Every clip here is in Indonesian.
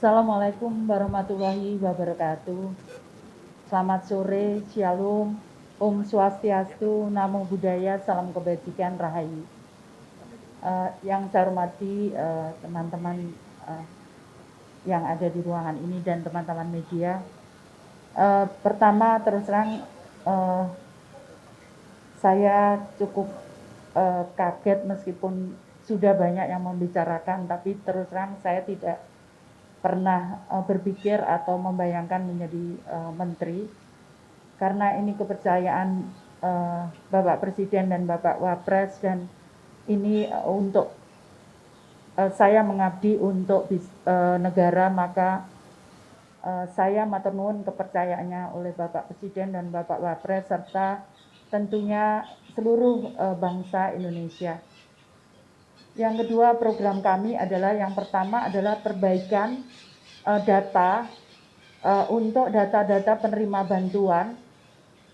Assalamualaikum warahmatullahi wabarakatuh. Selamat sore, Shalom, Om Swastiastu, Namo Buddhaya, Salam Kebajikan, Rahayu. Yang saya hormati teman-teman yang ada di ruangan ini dan teman-teman media. Pertama, terus terang saya cukup kaget meskipun sudah banyak yang membicarakan, tapi terus terang saya tidak pernah berpikir atau membayangkan menjadi menteri, karena ini kepercayaan Bapak Presiden dan Bapak Wapres, dan ini untuk saya mengabdi untuk negara, maka saya matur nuwun kepercayaannya oleh Bapak Presiden dan Bapak Wapres serta tentunya seluruh bangsa Indonesia. Yang kedua, program kami adalah yang pertama adalah perbaikan data untuk data-data penerima bantuan.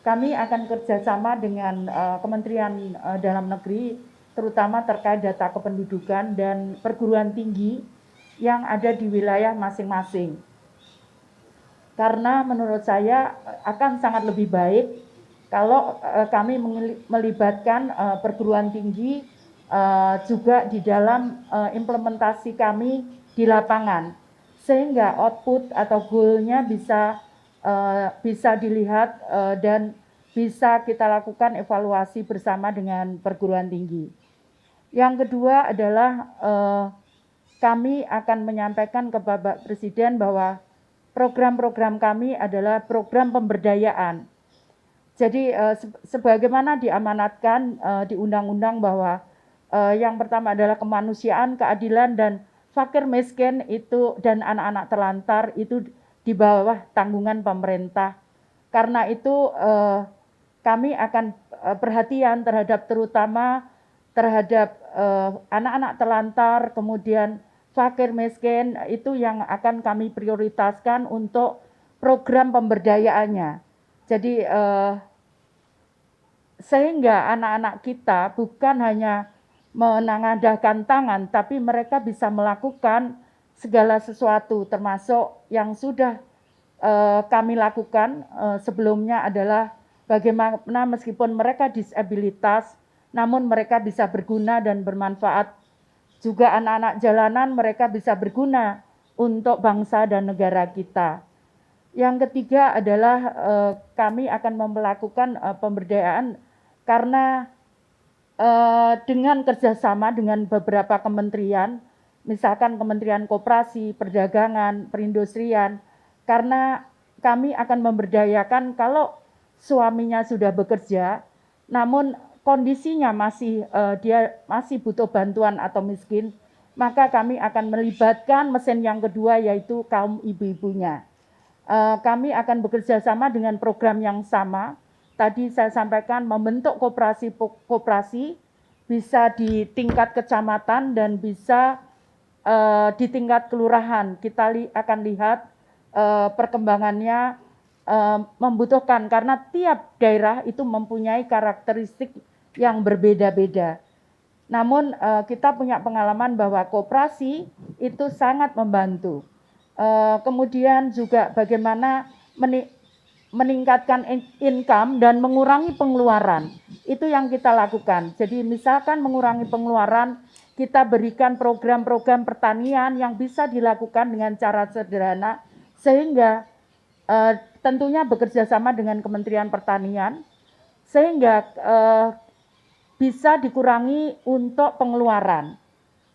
Kami akan kerjasama dengan Kementerian Dalam Negeri, terutama terkait data kependudukan dan perguruan tinggi yang ada di wilayah masing-masing. Karena menurut saya akan sangat lebih baik kalau kami melibatkan perguruan tinggi juga di dalam implementasi kami di lapangan, sehingga output atau goal-nya bisa dilihat dan bisa kita lakukan evaluasi bersama dengan perguruan tinggi. Yang kedua adalah kami akan menyampaikan ke Bapak Presiden bahwa program-program kami adalah program pemberdayaan. Jadi sebagaimana diamanatkan di undang-undang bahwa yang pertama adalah kemanusiaan, keadilan, dan fakir miskin itu dan anak-anak terlantar itu di bawah tanggungan pemerintah. Karena itu kami akan perhatian terutama terhadap anak-anak terlantar, kemudian fakir miskin, itu yang akan kami prioritaskan untuk program pemberdayaannya. Jadi sehingga anak-anak kita bukan hanya menengadahkan tangan, tapi mereka bisa melakukan segala sesuatu, termasuk yang sudah kami lakukan sebelumnya adalah bagaimana meskipun mereka disabilitas, namun mereka bisa berguna dan bermanfaat. Juga anak-anak jalanan mereka bisa berguna untuk bangsa dan negara kita. Yang ketiga adalah kami akan melakukan pemberdayaan karena dengan kerjasama dengan beberapa kementerian, misalkan Kementerian Koperasi, Perdagangan, Perindustrian, karena kami akan memberdayakan kalau suaminya sudah bekerja, namun kondisinya dia masih butuh bantuan atau miskin, maka kami akan melibatkan mesin yang kedua, yaitu kaum ibu-ibunya. Kami akan bekerja sama dengan program yang sama. Tadi saya sampaikan membentuk koperasi bisa di tingkat kecamatan dan bisa di tingkat kelurahan. Kita akan lihat perkembangannya membutuhkan, karena tiap daerah itu mempunyai karakteristik yang berbeda-beda. Namun kita punya pengalaman bahwa koperasi itu sangat membantu. Kemudian juga bagaimana meningkatkan income dan mengurangi pengeluaran. Itu yang kita lakukan. Jadi misalkan mengurangi pengeluaran, kita berikan program-program pertanian yang bisa dilakukan dengan cara sederhana, sehingga tentunya bekerja sama dengan Kementerian Pertanian, sehingga bisa dikurangi untuk pengeluaran.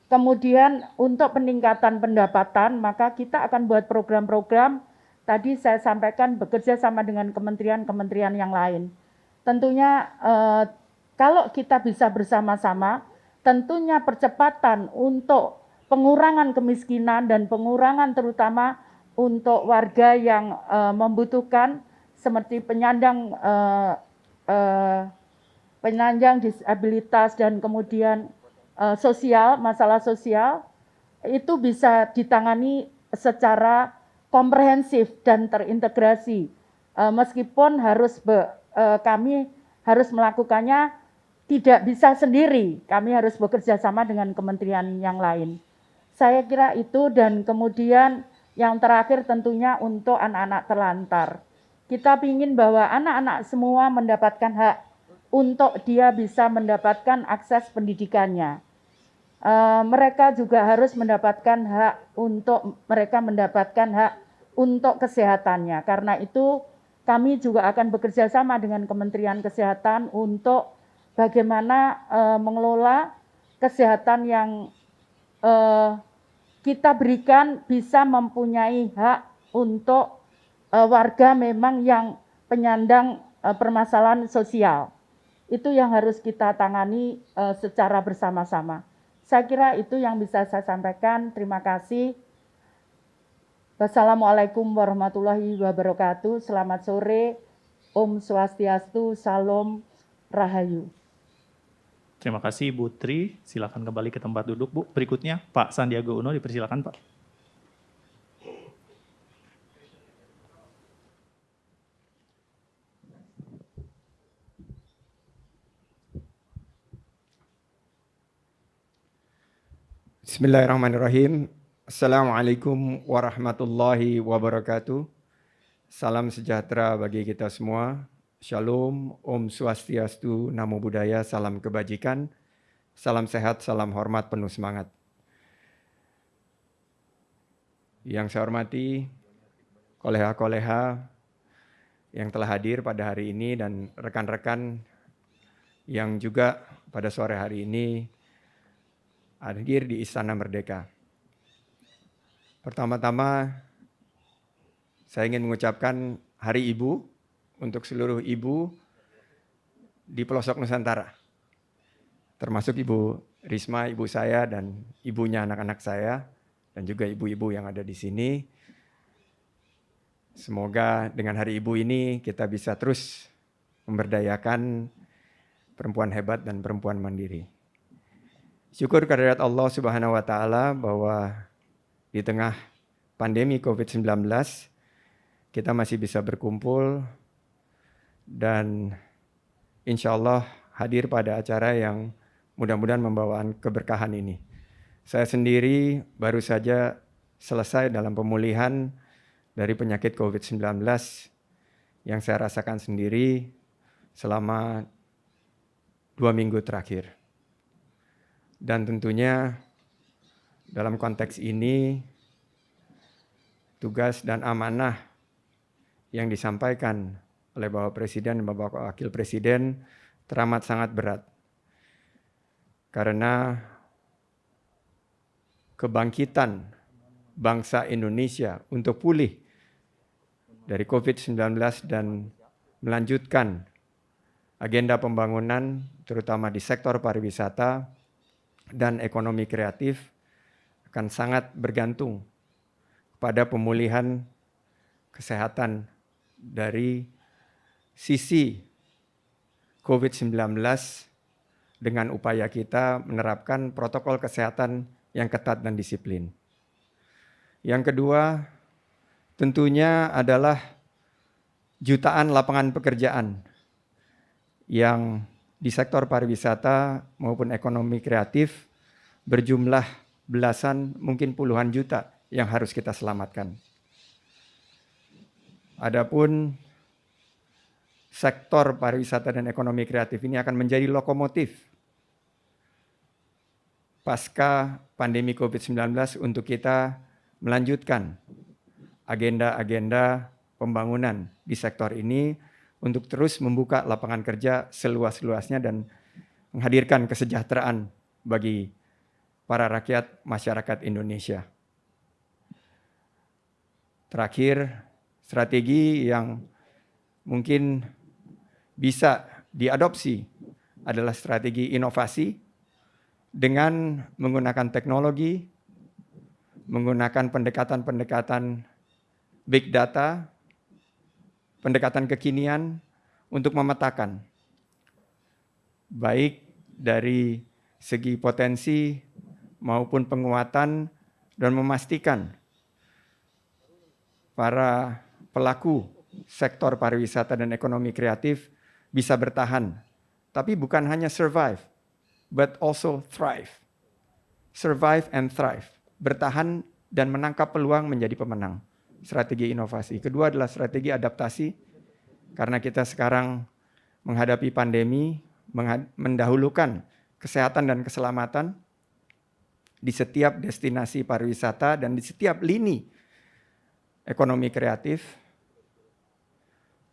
Kemudian untuk peningkatan pendapatan, maka kita akan buat program-program, tadi saya sampaikan bekerja sama dengan kementerian-kementerian yang lain. Tentunya kalau kita bisa bersama-sama, tentunya percepatan untuk pengurangan kemiskinan dan pengurangan terutama untuk warga yang membutuhkan seperti penyandang disabilitas dan kemudian masalah sosial, itu bisa ditangani secara komprehensif dan terintegrasi. Meskipun kami harus melakukannya tidak bisa sendiri, kami harus bekerja sama dengan kementerian yang lain. Saya kira itu, dan kemudian Yang terakhir tentunya untuk anak-anak terlantar. Kita ingin bahwa anak-anak semua mendapatkan hak untuk dia bisa mendapatkan akses pendidikannya. Mereka juga harus mendapatkan hak untuk kesehatannya. Karena itu kami juga akan bekerja sama dengan Kementerian Kesehatan untuk bagaimana mengelola kesehatan yang kita berikan bisa mempunyai hak untuk warga memang yang penyandang permasalahan sosial. Itu yang harus kita tangani secara bersama-sama. Saya kira itu yang bisa saya sampaikan. Terima kasih. Wassalamualaikum warahmatullahi wabarakatuh. Selamat sore. Om Swastiastu. Salam Rahayu. Terima kasih Bu Tri. Silakan kembali ke tempat duduk Bu. Berikutnya Pak Sandiaga Uno, dipersilakan Pak. Bismillahirrahmanirrahim. Assalamualaikum warahmatullahi wabarakatuh. Salam sejahtera bagi kita semua. Shalom, Om Swastiastu, Namo Buddhaya, salam kebajikan, salam sehat, salam hormat, penuh semangat. Yang saya hormati, koleha-koleha yang telah hadir pada hari ini dan rekan-rekan yang juga pada sore hari ini hadir di Istana Merdeka. Pertama-tama, saya ingin mengucapkan Hari Ibu untuk seluruh ibu di pelosok Nusantara. Termasuk Ibu Risma, ibu saya dan ibunya anak-anak saya, dan juga ibu-ibu yang ada di sini. Semoga dengan Hari Ibu ini kita bisa terus memberdayakan perempuan hebat dan perempuan mandiri. Syukur kehadirat Allah Subhanahu wa Ta'ala bahwa di tengah pandemi COVID-19 kita masih bisa berkumpul dan insya Allah hadir pada acara yang mudah-mudahan membawa keberkahan ini. Saya sendiri baru saja selesai dalam pemulihan dari penyakit COVID-19 yang saya rasakan sendiri selama 2 minggu terakhir. Dan tentunya dalam konteks ini tugas dan amanah yang disampaikan oleh Bapak Presiden dan Bapak Wakil Presiden teramat sangat berat. Karena kebangkitan bangsa Indonesia untuk pulih dari COVID-19 dan melanjutkan agenda pembangunan terutama di sektor pariwisata dan ekonomi kreatif akan sangat bergantung pada pemulihan kesehatan dari sisi COVID-19 dengan upaya kita menerapkan protokol kesehatan yang ketat dan disiplin. Yang kedua, tentunya adalah jutaan lapangan pekerjaan yang di sektor pariwisata maupun ekonomi kreatif berjumlah belasan, mungkin puluhan juta yang harus kita selamatkan. Adapun sektor pariwisata dan ekonomi kreatif ini akan menjadi lokomotif pasca pandemi COVID-19 untuk kita melanjutkan agenda-agenda pembangunan di sektor ini untuk terus membuka lapangan kerja seluas-luasnya dan menghadirkan kesejahteraan bagi para rakyat masyarakat Indonesia. Terakhir, strategi yang mungkin bisa diadopsi adalah strategi inovasi dengan menggunakan teknologi, menggunakan pendekatan-pendekatan big data, pendekatan kekinian untuk memetakan baik dari segi potensi maupun penguatan dan memastikan para pelaku sektor pariwisata dan ekonomi kreatif bisa bertahan, tapi bukan hanya survive, but also thrive. Survive and thrive, bertahan dan menangkap peluang menjadi pemenang. Strategi inovasi. Kedua adalah strategi adaptasi, karena kita sekarang menghadapi pandemi, mendahulukan kesehatan dan keselamatan di setiap destinasi pariwisata dan di setiap lini ekonomi kreatif.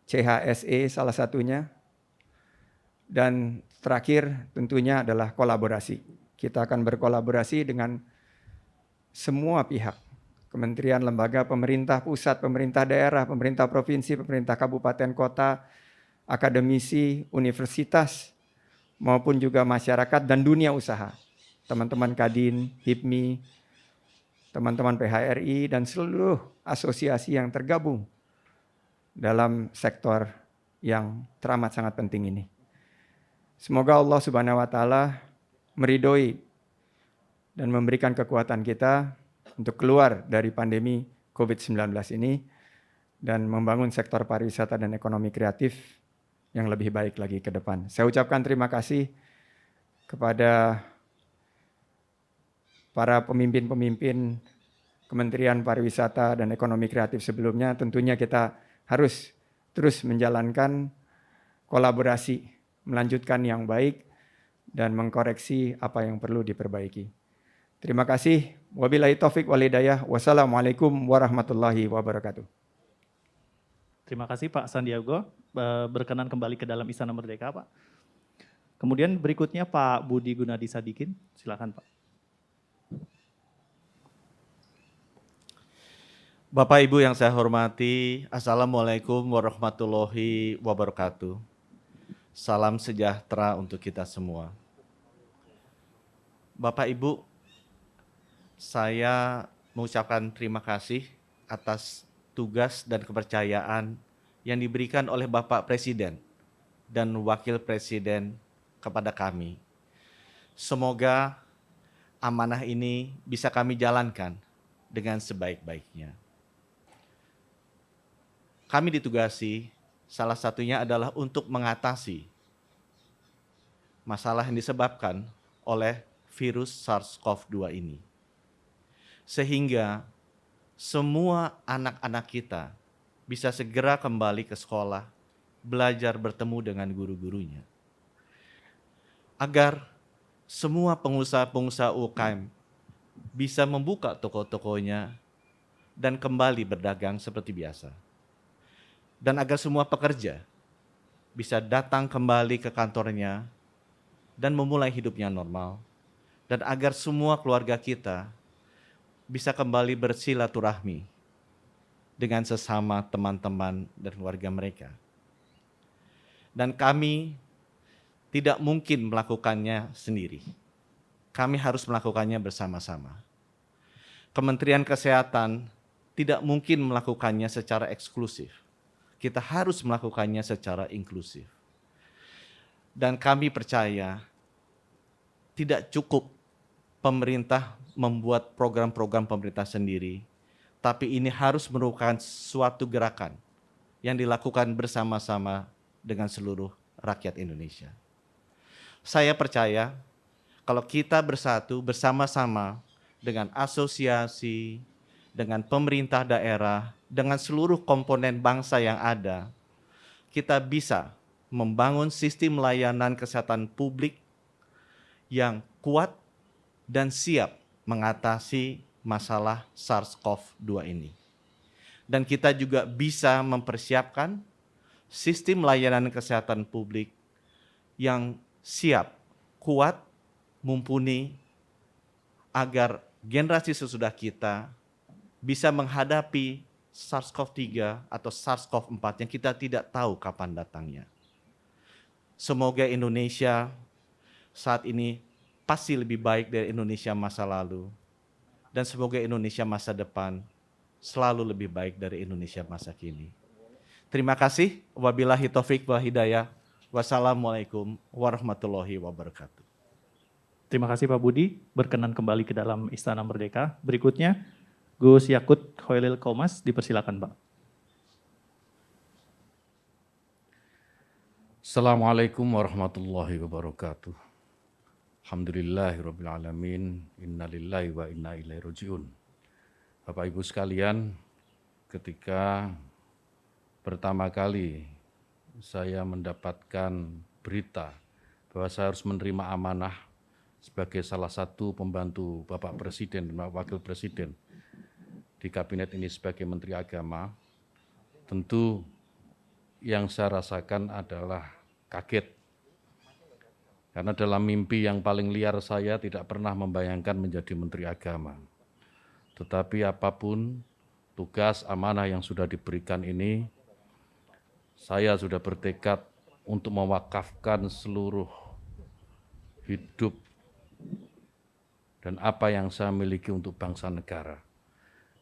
CHSE salah satunya. Dan terakhir tentunya adalah kolaborasi. Kita akan berkolaborasi dengan semua pihak, kementerian, lembaga, pemerintah pusat, pemerintah daerah, pemerintah provinsi, pemerintah kabupaten kota, akademisi, universitas, maupun juga masyarakat dan dunia usaha. Teman-teman Kadin, HIPMI, teman-teman PHRI, dan seluruh asosiasi yang tergabung dalam sektor yang teramat sangat penting ini. Semoga Allah Subhanahu wa Ta'ala meridhoi dan memberikan kekuatan kita untuk keluar dari pandemi COVID-19 ini dan membangun sektor pariwisata dan ekonomi kreatif yang lebih baik lagi ke depan. Saya ucapkan terima kasih kepada para pemimpin-pemimpin Kementerian Pariwisata dan Ekonomi Kreatif sebelumnya. Tentunya kita harus terus menjalankan kolaborasi, melanjutkan yang baik dan mengkoreksi apa yang perlu diperbaiki. Terima kasih. Wabillahi taufik wal hidayah. Wassalamualaikum warahmatullahi wabarakatuh. Terima kasih Pak Sandiago, berkenan kembali ke dalam Istana Merdeka Pak. Kemudian berikutnya Pak Budi Gunadi Sadikin, silakan Pak. Bapak Ibu yang saya hormati, Assalamualaikum warahmatullahi wabarakatuh. Salam sejahtera untuk kita semua. Bapak Ibu, saya mengucapkan terima kasih atas tugas dan kepercayaan yang diberikan oleh Bapak Presiden dan Wakil Presiden kepada kami. Semoga amanah ini bisa kami jalankan dengan sebaik-baiknya. Kami ditugasi, salah satunya adalah untuk mengatasi masalah yang disebabkan oleh virus SARS-CoV-2 ini. Sehingga semua anak-anak kita bisa segera kembali ke sekolah, belajar bertemu dengan guru-gurunya. Agar semua pengusaha-pengusaha UKM bisa membuka toko-tokonya dan kembali berdagang seperti biasa. Dan agar semua pekerja bisa datang kembali ke kantornya dan memulai hidupnya normal. Dan agar semua keluarga kita bisa kembali bersilaturahmi dengan sesama teman-teman dan keluarga mereka. Dan kami tidak mungkin melakukannya sendiri. Kami harus melakukannya bersama-sama. Kementerian Kesehatan tidak mungkin melakukannya secara eksklusif. Kita harus melakukannya secara inklusif. Dan kami percaya tidak cukup pemerintah membuat program-program pemerintah sendiri, tapi ini harus merupakan suatu gerakan yang dilakukan bersama-sama dengan seluruh rakyat Indonesia. Saya percaya kalau kita bersatu bersama-sama dengan asosiasi, dengan pemerintah daerah, dengan seluruh komponen bangsa yang ada, kita bisa membangun sistem layanan kesehatan publik yang kuat dan siap mengatasi masalah SARS-CoV-2 ini. Dan kita juga bisa mempersiapkan sistem layanan kesehatan publik yang siap, kuat, mumpuni, agar generasi sesudah kita bisa menghadapi SARS-CoV-3 atau SARS-CoV-4 yang kita tidak tahu kapan datangnya. Semoga Indonesia saat ini pasti lebih baik dari Indonesia masa lalu. Dan semoga Indonesia masa depan selalu lebih baik dari Indonesia masa kini. Terima kasih. Wabillahi taufik wal hidayah. Wassalamualaikum warahmatullahi wabarakatuh. Terima kasih Pak Budi, berkenan kembali ke dalam Istana Merdeka. Berikutnya, Gus Yakut Khoilil Qomas, dipersilakan Pak. Assalamualaikum warahmatullahi wabarakatuh. Alhamdulillahirabbil alamin. Innalillahi wa inna ilaihi rajiun. Bapak Ibu sekalian, ketika pertama kali saya mendapatkan berita bahwa saya harus menerima amanah sebagai salah satu pembantu Bapak Presiden dan Wakil Presiden di kabinet ini sebagai Menteri Agama, tentu yang saya rasakan adalah kaget. Karena dalam mimpi yang paling liar saya tidak pernah membayangkan menjadi Menteri Agama. Tetapi apapun tugas amanah yang sudah diberikan ini, saya sudah bertekad untuk mewakafkan seluruh hidup dan apa yang saya miliki untuk bangsa negara.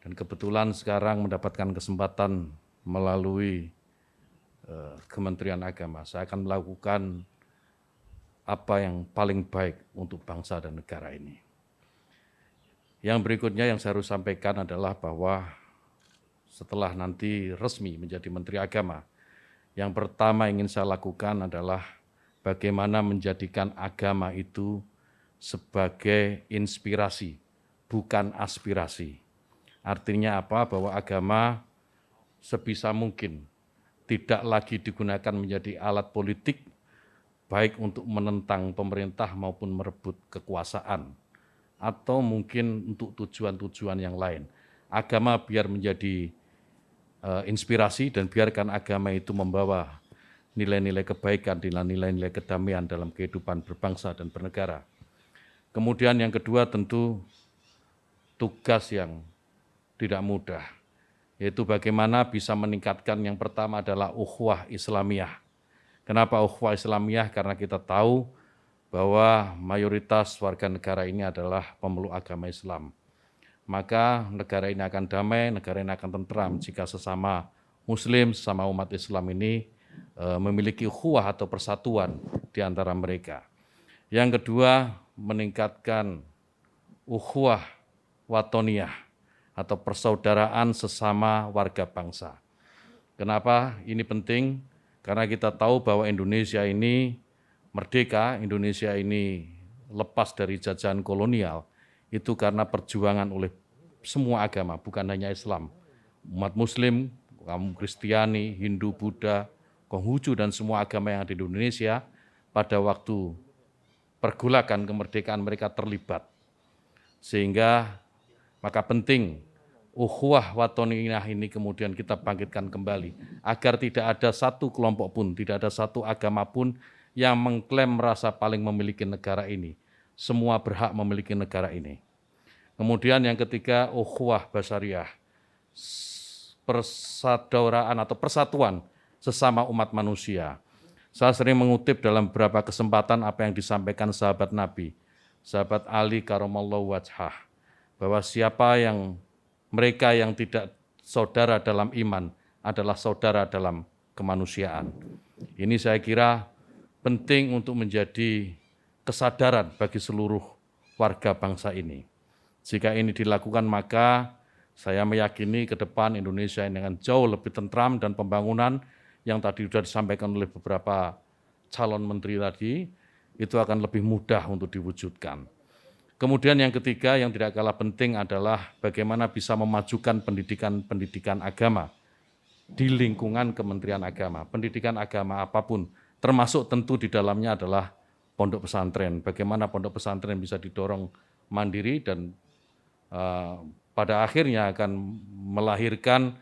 Dan kebetulan sekarang mendapatkan kesempatan melalui Kementerian Agama. Saya akan melakukan apa yang paling baik untuk bangsa dan negara ini. Yang berikutnya yang saya harus sampaikan adalah bahwa setelah nanti resmi menjadi Menteri Agama, yang pertama ingin saya lakukan adalah bagaimana menjadikan agama itu sebagai inspirasi, bukan aspirasi. Artinya apa? Bahwa agama sebisa mungkin tidak lagi digunakan menjadi alat politik, baik untuk menentang pemerintah maupun merebut kekuasaan, atau mungkin untuk tujuan-tujuan yang lain. Agama biar menjadi inspirasi dan biarkan agama itu membawa nilai-nilai kebaikan, nilai-nilai kedamaian dalam kehidupan berbangsa dan bernegara. Kemudian yang kedua tentu tugas yang tidak mudah, yaitu bagaimana bisa meningkatkan yang pertama adalah ukhuwah Islamiyah. Kenapa ukhuwah Islamiyah? Karena kita tahu bahwa mayoritas warga negara ini adalah pemeluk agama Islam. Maka negara ini akan damai, negara ini akan tentram jika sesama Muslim, sesama umat Islam ini memiliki ukhuwah atau persatuan di antara mereka. Yang kedua, meningkatkan ukhuwah watoniyah atau persaudaraan sesama warga bangsa. Kenapa ini penting? Karena kita tahu bahwa Indonesia ini merdeka, Indonesia ini lepas dari jajahan kolonial, itu karena perjuangan oleh semua agama, bukan hanya Islam. Umat Muslim, kaum Kristiani, Hindu, Buddha, Konghucu, dan semua agama yang ada di Indonesia, pada waktu pergolakan kemerdekaan mereka terlibat. Sehingga maka penting ukhuwah watoniyah ini kemudian kita bangkitkan kembali, agar tidak ada satu kelompok pun, tidak ada satu agama pun yang mengklaim merasa paling memiliki negara ini. Semua berhak memiliki negara ini. Kemudian yang ketiga, ukhuwah basyariah, persaudaraan atau persatuan sesama umat manusia. Saya sering mengutip dalam beberapa kesempatan apa yang disampaikan sahabat Nabi, sahabat Ali karamallahu wajhah, bahwa mereka yang tidak saudara dalam iman adalah saudara dalam kemanusiaan. Ini saya kira penting untuk menjadi kesadaran bagi seluruh warga bangsa ini. Jika ini dilakukan, maka saya meyakini ke depan Indonesia ini akan jauh lebih tentram, dan pembangunan yang tadi sudah disampaikan oleh beberapa calon menteri tadi, itu akan lebih mudah untuk diwujudkan. Kemudian yang ketiga yang tidak kalah penting adalah bagaimana bisa memajukan pendidikan agama di lingkungan Kementerian Agama. Pendidikan agama apapun, termasuk tentu di dalamnya adalah pondok pesantren. Bagaimana pondok pesantren bisa didorong mandiri dan pada akhirnya akan melahirkan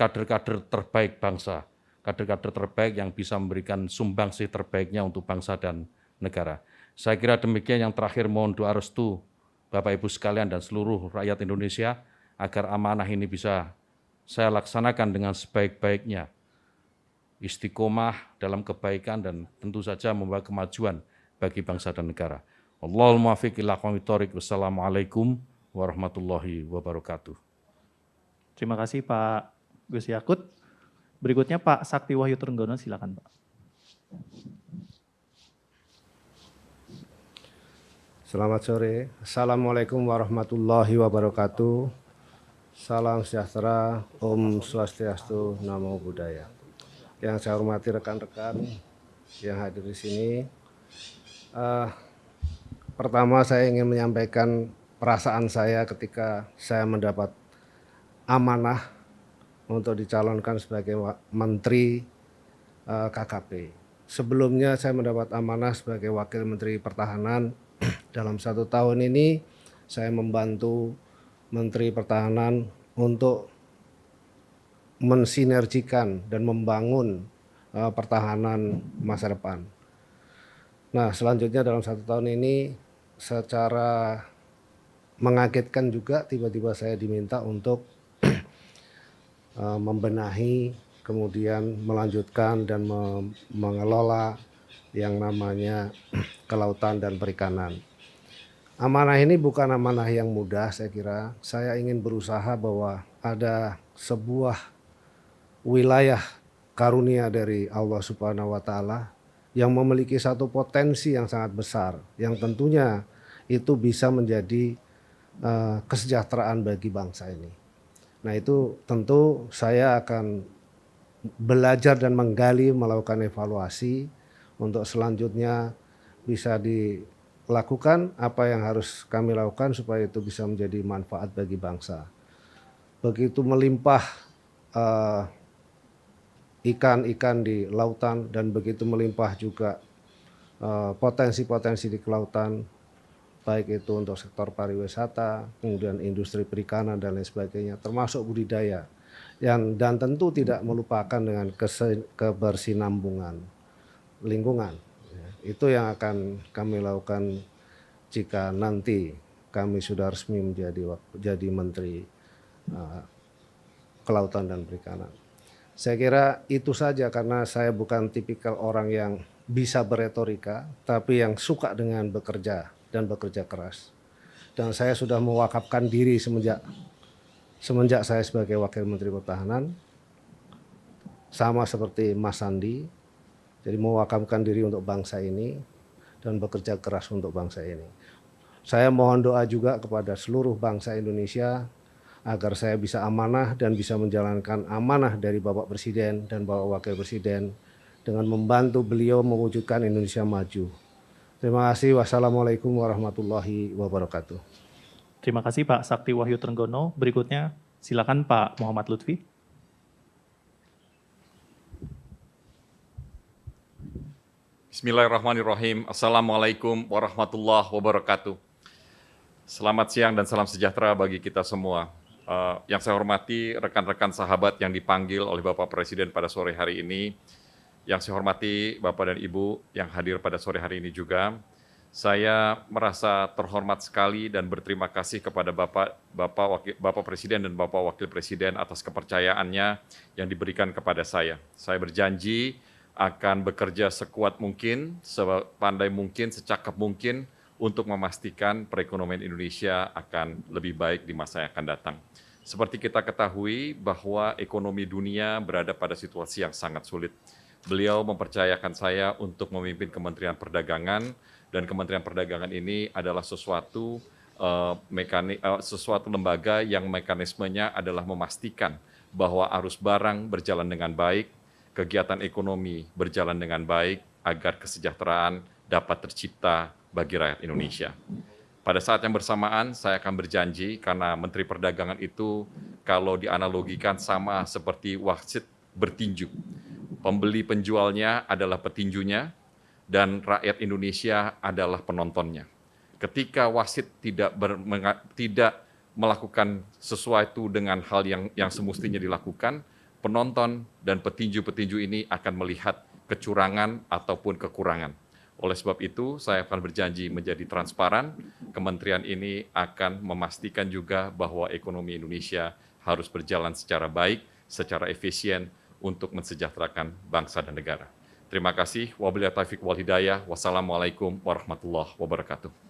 kader-kader terbaik bangsa, kader-kader terbaik yang bisa memberikan sumbangsih terbaiknya untuk bangsa dan negara. Saya kira demikian. Yang terakhir, mohon doa restu Bapak Ibu sekalian dan seluruh rakyat Indonesia agar amanah ini bisa saya laksanakan dengan sebaik-baiknya, istiqomah dalam kebaikan dan tentu saja membawa kemajuan bagi bangsa dan negara. Wallahul muwaffiq ila aqwamit thoriq. Wassalamualaikum warahmatullahi wabarakatuh. Terima kasih Pak Gus Yakut. Berikutnya Pak Sakti Wahyu Trenggono, silakan Pak. Selamat sore. Assalamualaikum warahmatullahi wabarakatuh. Salam sejahtera, Om Swastiastu, Namo Buddhaya. Yang saya hormati rekan-rekan yang hadir di sini. Pertama saya ingin menyampaikan perasaan saya ketika saya mendapat amanah untuk dicalonkan sebagai Menteri KKP. Sebelumnya saya mendapat amanah sebagai Wakil Menteri Pertahanan. Dalam 1 tahun ini saya membantu Menteri Pertahanan untuk mensinergikan dan membangun pertahanan masa depan. Nah, selanjutnya dalam 1 tahun ini secara mengagetkan juga tiba-tiba saya diminta untuk membenahi, kemudian melanjutkan dan mengelola yang namanya kelautan dan perikanan. Amanah ini bukan amanah yang mudah, saya kira. Saya ingin berusaha bahwa ada sebuah wilayah karunia dari Allah Subhanahu wa Ta'ala yang memiliki satu potensi yang sangat besar, yang tentunya itu bisa menjadi kesejahteraan bagi bangsa ini. Nah, itu tentu saya akan belajar dan menggali, melakukan evaluasi untuk selanjutnya bisa dilakukan apa yang harus kami lakukan supaya itu bisa menjadi manfaat bagi bangsa. Begitu melimpah ikan-ikan di lautan dan begitu melimpah juga potensi-potensi di kelautan, baik itu untuk sektor pariwisata, kemudian industri perikanan dan lain sebagainya, termasuk budidaya, dan tentu tidak melupakan dengan kebersinambungan lingkungan. Itu yang akan kami lakukan jika nanti kami sudah resmi menjadi Menteri Kelautan dan Perikanan. Saya kira itu saja, karena saya bukan tipikal orang yang bisa beretorika, tapi yang suka dengan bekerja dan bekerja keras. Dan saya sudah mewakafkan diri semenjak saya sebagai Wakil Menteri Pertahanan, sama seperti Mas Sandi, jadi mewakafkan diri untuk bangsa ini dan bekerja keras untuk bangsa ini. Saya mohon doa juga kepada seluruh bangsa Indonesia agar saya bisa amanah dan bisa menjalankan amanah dari Bapak Presiden dan Bapak Wakil Presiden dengan membantu beliau mewujudkan Indonesia maju. Terima kasih. Wassalamualaikum warahmatullahi wabarakatuh. Terima kasih Pak Sakti Wahyu Trenggono. Berikutnya silakan Pak Muhammad Lutfi. Bismillahirrahmanirrahim. Assalamualaikum warahmatullahi wabarakatuh. Selamat siang dan salam sejahtera bagi kita semua. Yang saya hormati rekan-rekan sahabat yang dipanggil oleh Bapak Presiden pada sore hari ini. Yang saya hormati Bapak dan Ibu yang hadir pada sore hari ini juga. Saya merasa terhormat sekali dan berterima kasih kepada Bapak Presiden dan Bapak Wakil Presiden atas kepercayaannya yang diberikan kepada saya. Saya berjanji akan bekerja sekuat mungkin, sepandai mungkin, secakap mungkin untuk memastikan perekonomian Indonesia akan lebih baik di masa yang akan datang. Seperti kita ketahui bahwa ekonomi dunia berada pada situasi yang sangat sulit. Beliau mempercayakan saya untuk memimpin Kementerian Perdagangan, dan Kementerian Perdagangan ini adalah suatu lembaga yang mekanismenya adalah memastikan bahwa arus barang berjalan dengan baik, kegiatan ekonomi berjalan dengan baik, agar kesejahteraan dapat tercipta bagi rakyat Indonesia. Pada saat yang bersamaan, saya akan berjanji, karena Menteri Perdagangan itu kalau dianalogikan sama seperti wasit bertinju. Pembeli penjualnya adalah petinjunya, dan rakyat Indonesia adalah penontonnya. Ketika wasit tidak melakukan sesuatu dengan hal yang semestinya dilakukan, penonton dan petinju-petinju ini akan melihat kecurangan ataupun kekurangan. Oleh sebab itu, saya akan berjanji menjadi transparan. Kementerian ini akan memastikan juga bahwa ekonomi Indonesia harus berjalan secara baik, secara efisien untuk mensejahterakan bangsa dan negara. Terima kasih. Wabillahi taufiq wal hidayah. Wassalamualaikum warahmatullahi wabarakatuh.